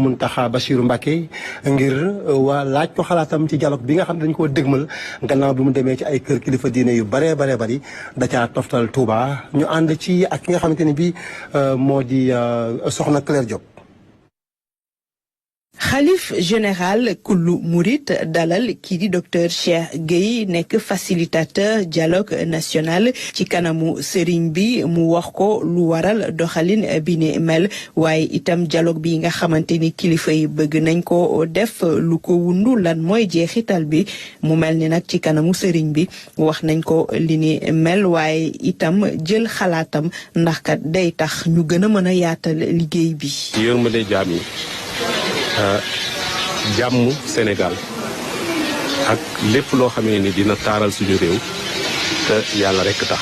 Mountakha Bassirou Mbacké ngir waa laaj ko xalaatam ci dialogue bi nga xam ne dañu koo dégmal gannaaw bi mu demee ci ay kër kilifa diine yu baree bari da caa toftal Touba ñu ànd ci ak ki nga xamante ni bii moo di soxna Claire Diop. xalif général kullu murit dalal kii di docteur Cheikh Gueye nekk facilitateur dialogue national ci kanamu sëriñ bi mu wax ko lu waral doxalin bi ni mel waaye itam dialogue bi nga xamante ni kilifa yi bëgg nañ ko def lu ko wundu lan mooy jeexital bi mu mel ni nag ci kanamu sëriñ bi wax nañ ko li ni mel waaye itam jël xalaatam ndax kat day tax ñu gën a mën a yaatal liggéey bi. yërmande jaam yi jàmm Sénégal ak lépp loo xamee ni dina taaral suñu réew te yàlla rekk tax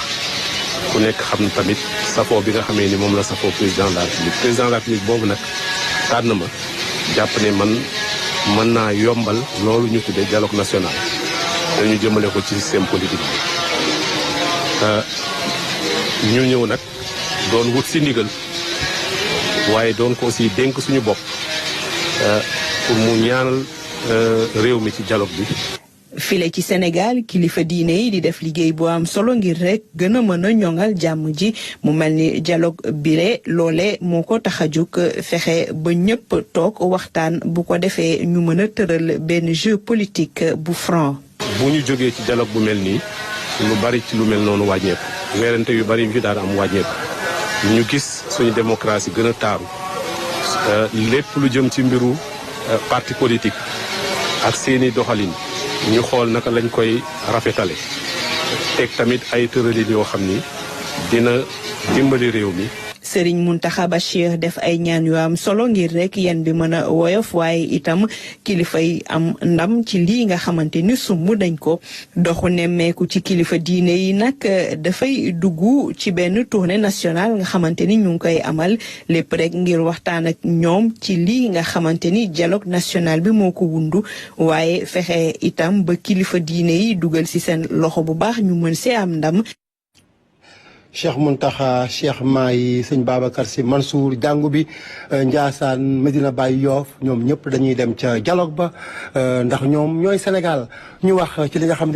ku nekk xam tamit safoo bi nga xamee ni moom la safoo président de la République boobu nag tànn ma jàpp ne man mën naa yombal loolu ñu tuddee dialogue national dañu jëmale ko ci système politique bi ñu ñëw nag doon wut si ndigal waaye doon ko aussi dénk suñu bopp pour mu ñaanal réew mi ci dialogue bi. file ci Sénégal kilifa diine yi di def liggéey bu am solo ngir rek gën a mën a ñoŋal jàmm ji mu mel ni dialogue bile loole moo ko tax a jóg fexe ba ñëpp toog waxtaan bu ko defee ñu mën a tëral benn jeu politique bu franc. bu ñu jógee ci dialogue bu mel nii lu bari ci lu mel noonu wàññeeku weerante yu bari yu fi daan am wàññeeku ñu gis suñu démocratie gën a taaru. lépp lu jëm ci mbiru parti politique ak seeni doxalin ñu xool naka lañ koy rafetale teg tamit ay tëralin yoo xam ni dina dimbali réew mi. Sëriñ Mountakha Bachir def ay ñaan yu am solo ngir rek yan bi mën a woyof waaye itam kilifa yi am ndam ci lii nga xamante ni sumb dañ ko doxu nemmeeku ci kilifa diine yi nag dafay dugg ci benn tournée nationale nga xamante ni ñu ngi koy amal lépp rek ngir waxtaan ak ñoom ci lii nga xamante ni dialogue national bi moo ko wundu waaye fexe itam ba kilifa diine yi dugal ci seen loxo bu baax ñu mën see am ndam. Cheikh Mountakha Cheikh Mahi sëñ Babacar Sy Mansour jàngu bi Ndiassane Medina Baye Yoff ñoom ñëpp dañuy dem ca dialogue ba ndax ñoom ñooy Sénégal ñu wax ci li nga xam ne